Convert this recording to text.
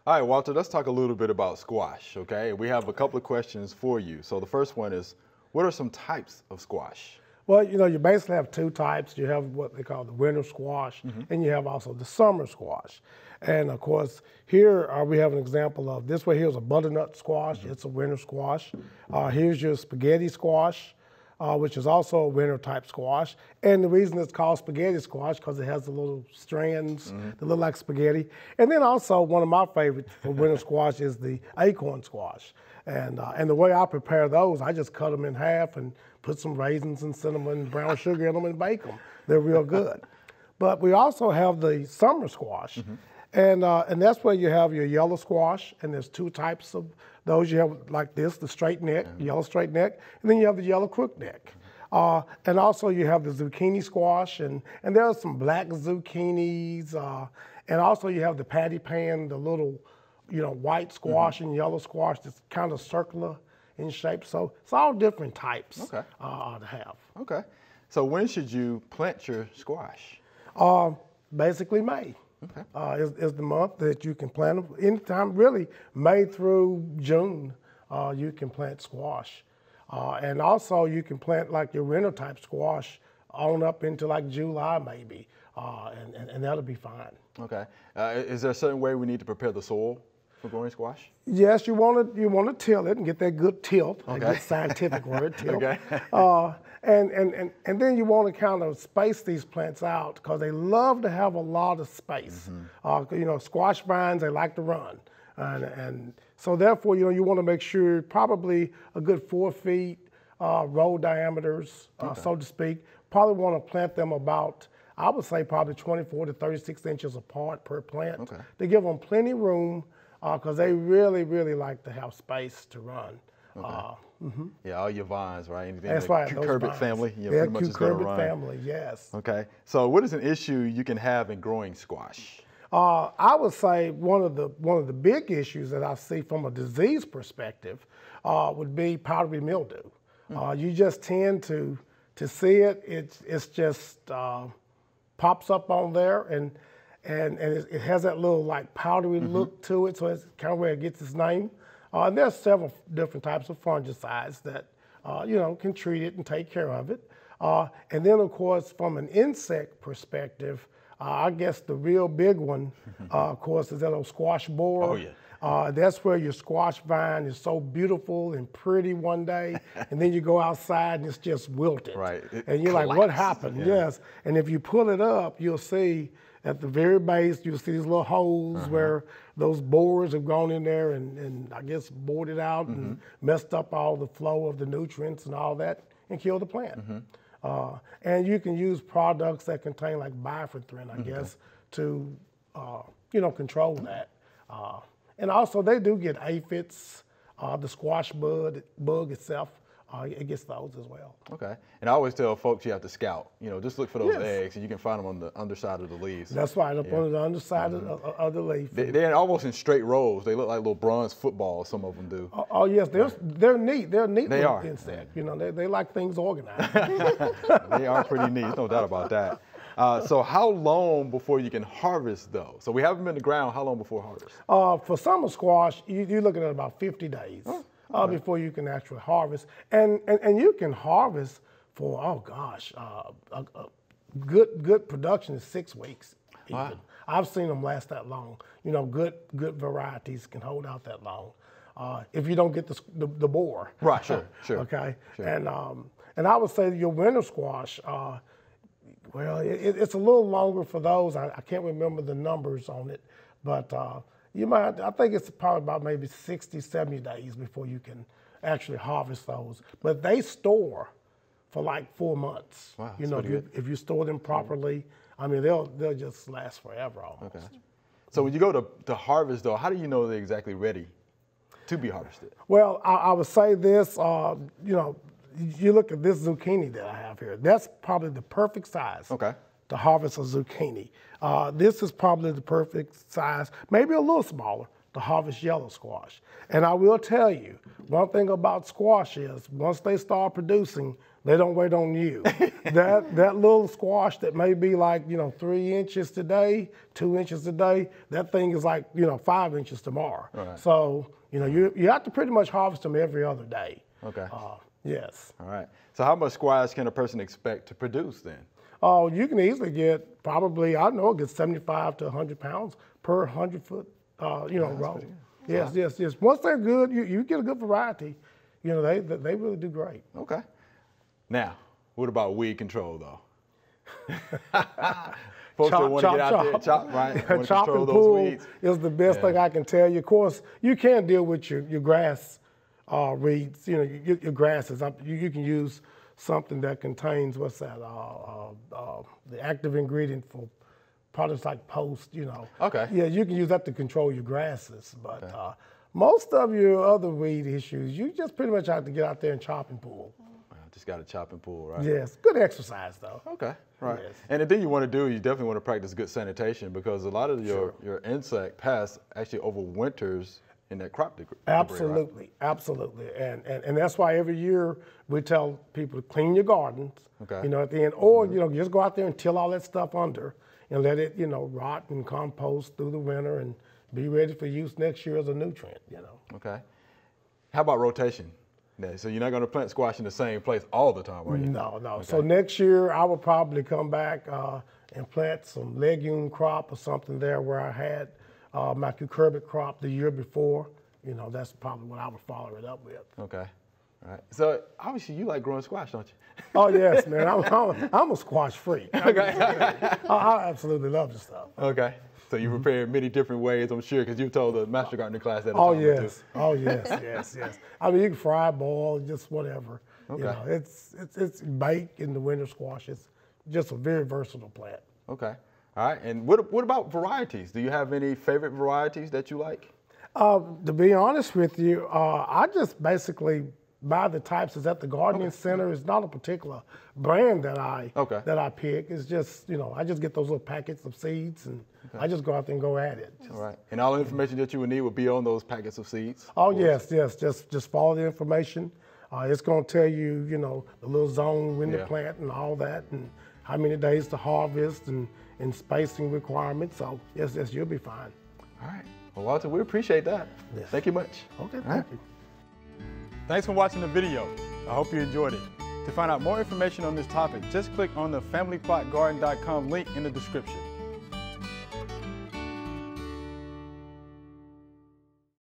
All right, Walter, let's talk a little bit about squash, okay? We have a couple of questions for you. So the first one is, what are some types of squash? Well, you basically have two types. You have what they call the winter squash, and you have also the summer squash. And of course, here we have an example of this one. Here's a butternut squash. It's a winter squash. Here's your spaghetti squash, which is also a winter type squash. And the reason it's called spaghetti squash because it has the little strands that look like spaghetti. And then also one of my favorites for winter squash is the acorn squash. And the way I prepare those, I just cut them in half and put some raisins and cinnamon, brown sugar in them and bake them. They're real good. But we also have the summer squash. And that's where you have your yellow squash, and there's two types of those. You have like this, the straight neck, yellow straight neck, and then you have the yellow crook neck. And also you have the zucchini squash, and there are some black zucchinis, and also you have the patty pan, the little, white squash and yellow squash that's kind of circular in shape. So it's all different types to have. Okay. So when should you plant your squash? Basically May. Okay. Is the month that you can plant them. Anytime, really, May through June, you can plant squash. And also you can plant like your winter type squash on up into like July maybe, and that'll be fine. Okay. Is there a certain way we need to prepare the soil for growing squash? Yes, you want to till it and get that good tilt, a good scientific word, tilt. Okay. And then you want to kind of space these plants out because they love to have a lot of space. Squash vines, they like to run. And so therefore, you want to make sure probably a good 4 feet row diameters, so to speak. Probably want to plant them about, I would say probably 24 to 36 inches apart per plant to give them plenty of room because they really, really like to have space to run. Yeah, all your vines, right? Anything That's like right. cucurbit family, They're pretty much is going to run. family, yes. Okay. So what is an issue you can have in growing squash? I would say one of the big issues that I see from a disease perspective would be powdery mildew. You just tend to see it. It's just pops up on there, and it has that little like powdery look to it. So it's kind of where it gets its name. And there's several different types of fungicides that can treat it and take care of it. And then of course, from an insect perspective, I guess the real big one, of course, is that old squash borer. Oh, yeah. That's where your squash vine is so beautiful and pretty one day, and then you go outside and it's just wilted. Right. And you're like, what happened? Yeah. Yes. And if you pull it up, you'll see at the very base, you'll see these little holes where those borers have gone in there and I guess bored it out and messed up all the flow of the nutrients and all that and killed the plant. And you can use products that contain like bifenthrin, I guess, to control that. And also they do get aphids, the squash bug itself. It gets those as well. Okay. And I always tell folks you have to scout. Just look for those eggs, and you can find them on the underside of the leaves. That's right, up on the underside of the leaf. They're almost in straight rows. They look like little bronze footballs, some of them do. Oh yes, they're neat. They're neat they little are. insects. They like things organized. They are pretty neat, no doubt about that. So how long before you can harvest those? So we have them in the ground, how long before harvest? For summer squash, you're looking at about 50 days. Before you can actually harvest. And you can harvest for, good production is 6 weeks. Wow. I've seen them last that long. Good varieties can hold out that long. If you don't get the borer. Right, sure. Okay, sure. And I would say your winter squash, it's a little longer for those. I can't remember the numbers on it, but I think it's probably about maybe 60, 70 days before you can actually harvest those. But they store for like 4 months. Wow, if you store them properly, I mean, they'll just last forever almost. Okay. So when you go to harvest though, how do you know they're exactly ready to be harvested? Well, I would say this, you look at this zucchini that I have here. That's probably the perfect size. To harvest a zucchini. This is probably the perfect size, maybe a little smaller, to harvest yellow squash. And I will tell you, one thing about squash is once they start producing, They don't wait on you. that little squash that may be like, 3 inches today, 2 inches today, that thing is like, 5 inches tomorrow. Right. So, you have to pretty much harvest them every other day. Okay. Yes. All right. So how much squash can a person expect to produce then? Oh, you can easily get probably, I know, get 75 to 100 pounds per 100-foot, row. Yes. Once they're good, you get a good variety. They really do great. Okay. Now, what about weed control though? Folks that want to get out there and chop, right? Chop and pull is the best thing I can tell you. Of course, you can deal with your grass weeds, your grasses. You can use something that contains, what's that, the active ingredient for products like post, Okay. Yeah, you can use that to control your grasses. But most of your other weed issues, you just pretty much have to get out there and chop and pull. Just got to chop and pull, right? Yes, good exercise though. Okay, right. Yes. And the thing you want to do, you definitely want to practice good sanitation because a lot of your insect pests actually overwinters in that crop debris. Absolutely, right? Absolutely. And that's why every year we tell people to clean your gardens, okay. At the end, or, just go out there and till all that stuff under and let it, rot and compost through the winter and be ready for use next year as a nutrient, Okay. How about rotation? So you're not going to plant squash in the same place all the time, are you? No. Okay. So next year I will probably come back and plant some legume crop or something there where I had my cucurbit crop the year before. That's probably what I would follow it up with. Okay. All right. So obviously you like growing squash, don't you? Oh yes, man. I'm a squash freak. Okay. I absolutely love the stuff. Okay. So you prepare many different ways, I'm sure, because you told the master gardening class that. Oh yes. Oh yes. I mean, you can fry, boil, just whatever. Okay. It's baked in the winter squash. It's just a very versatile plant. Okay. All right. And what about varieties? Do you have any favorite varieties that you like? To be honest with you, I just basically buy the types that's at the gardening center. It's not a particular brand that I pick. It's just, I just get those little packets of seeds and I just go out there and go at it. All right. And all the information that you would need would be on those packets of seeds? Oh, yes. Just follow the information. It's going to tell you, the little zone when to plant and all that and how many days to harvest and spacing requirements. So, yes, you'll be fine. All right. Well, Walter, we appreciate that. Yes. Thank you much. Okay, thank you. Thanks for watching the video. I hope you enjoyed it. To find out more information on this topic, just click on the familyplotgarden.com link in the description.